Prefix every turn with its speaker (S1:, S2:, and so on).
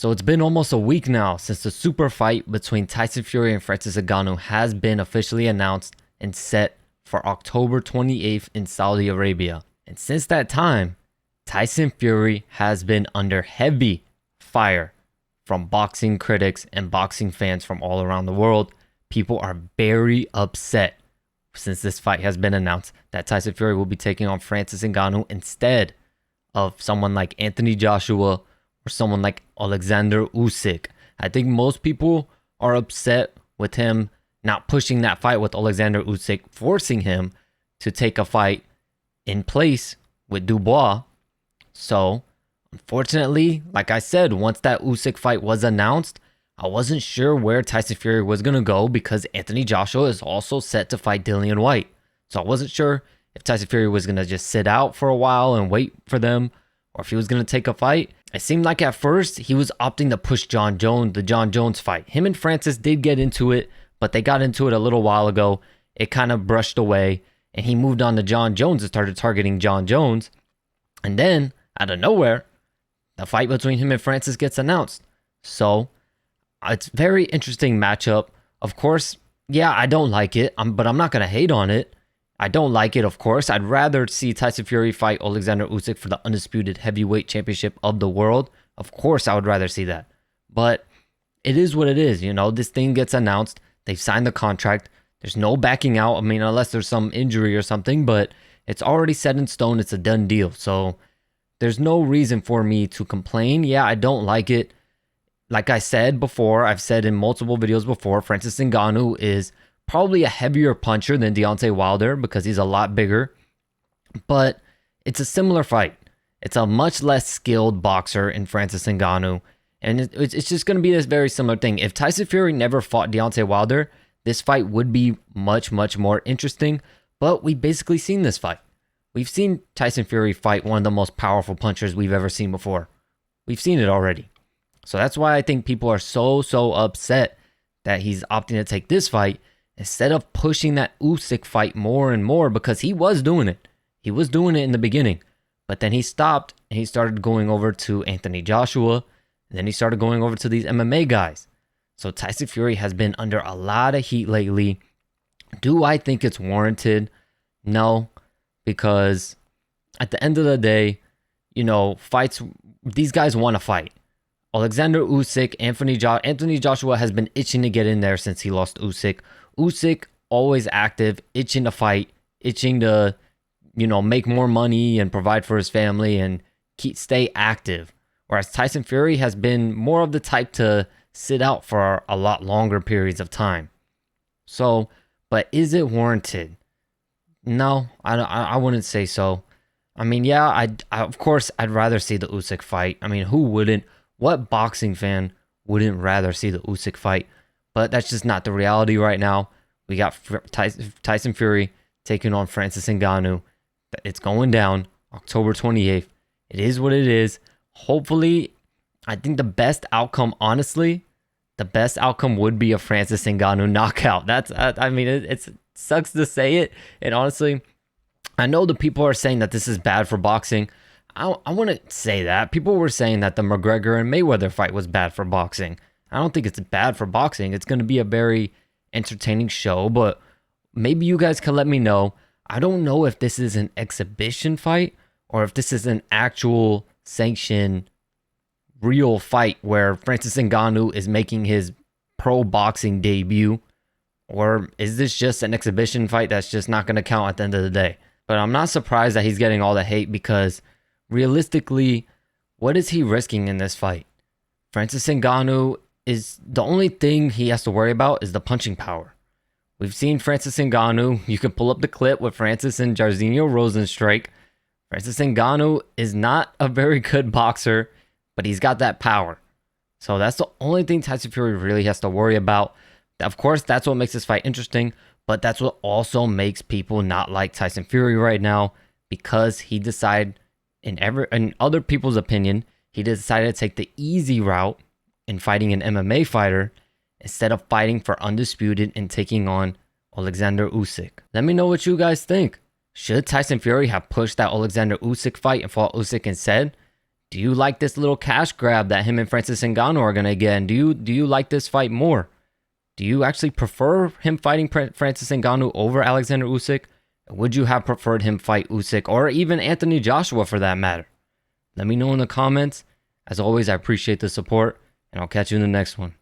S1: So it's been almost a week now since the super fight between Tyson Fury and Francis Ngannou has been officially announced and set for October 28th in Saudi Arabia. And since that time, Tyson Fury has been under heavy fire from boxing critics and boxing fans from all around the world. People are very upset since this fight has been announced that Tyson Fury will be taking on Francis Ngannou instead of someone like Anthony Joshua or someone like Alexander Usyk. I think most people are upset with him not pushing that fight with Alexander Usyk, forcing him to take a fight in place with Dubois. So, unfortunately, like I said, once that Usyk fight was announced, I wasn't sure where Tyson Fury was going to go because Anthony Joshua is also set to fight Dillian White. So I wasn't sure if Tyson Fury was going to just sit out for a while and wait for them, or if he was going to take a fight. It seemed like at first he was opting to push the John Jones fight. Him and Francis did get into it, but they got into it a little while ago. It kind of brushed away, and he moved on to John Jones and started targeting John Jones. And then, out of nowhere, the fight between him and Francis gets announced. So, it's a very interesting matchup. Of course, yeah, I don't like it, but I'm not going to hate on it. I don't like it, of course. I'd rather see Tyson Fury fight Alexander Usyk for the undisputed heavyweight championship of the world. Of course, I would rather see that. But it is what it is. You know, this thing gets announced. They've signed the contract. There's no backing out. I mean, unless there's some injury or something, but it's already set in stone. It's a done deal. So there's no reason for me to complain. Yeah, I don't like it. Like I said before, I've said in multiple videos before, Francis Ngannou is probably a heavier puncher than Deontay Wilder because he's a lot bigger. But it's a similar fight. It's a much less skilled boxer in Francis Ngannou. And it's just going to be this very similar thing. If Tyson Fury never fought Deontay Wilder, this fight would be much, much more interesting. But we've basically seen this fight. We've seen Tyson Fury fight one of the most powerful punchers we've ever seen before. We've seen it already. So that's why I think people are so upset that he's opting to take this fight instead of pushing that Usyk fight more and more, because he was doing it. He was doing it in the beginning. But then he stopped and he started going over to Anthony Joshua. And then he started going over to these MMA guys. So Tyson Fury has been under a lot of heat lately. Do I think it's warranted? No, because at the end of the day, you know, fights, these guys want to fight. Alexander Usyk, Anthony Joshua has been itching to get in there since he lost Usyk. Usyk, always active, itching to fight, itching to, you know, make more money and provide for his family and stay active. Whereas Tyson Fury has been more of the type to sit out for a lot longer periods of time. So, but is it warranted? No, I wouldn't say so. I mean, yeah, of course, I'd rather see the Usyk fight. I mean, who wouldn't? What boxing fan wouldn't rather see the Usyk fight? But that's just not the reality right now. We got Tyson Fury taking on Francis Ngannou. It's going down October 28th. It is what it is. Hopefully, I think the best outcome, honestly, the best outcome would be a Francis Ngannou knockout. I mean, it sucks to say it. And honestly, I know the people are saying that this is bad for boxing. I wouldn't say that. People were saying that the McGregor and Mayweather fight was bad for boxing. I don't think it's bad for boxing. It's going to be a very entertaining show, but maybe you guys can let me know. I don't know if this is an exhibition fight or if this is an actual sanctioned real fight where Francis Ngannou is making his pro boxing debut, or is this just an exhibition fight that's just not going to count at the end of the day? But I'm not surprised that he's getting all the hate because realistically, what is he risking in this fight? Francis Ngannou is the only thing he has to worry about is the punching power. We've seen Francis Ngannou. You can pull up the clip with Francis and Jairzinho Rozenstruik. Francis Ngannou is not a very good boxer, but he's got that power. So that's the only thing Tyson Fury really has to worry about. Of course, that's what makes this fight interesting, but that's what also makes people not like Tyson Fury right now, because he decided, in other people's opinion, he decided to take the easy route in fighting an MMA fighter instead of fighting for undisputed and taking on Alexander Usyk. Let me know what you guys think. Should Tyson Fury have pushed that Alexander Usyk fight and fought Usyk instead? Do you like this little cash grab that him and Francis Ngannou are gonna get? And do you like this fight more? Do you actually prefer him fighting Francis Ngannou over Alexander Usyk? Would you have preferred him fight Usyk or even Anthony Joshua for that matter? Let me know in the comments. As always, I appreciate the support, and I'll catch you in the next one.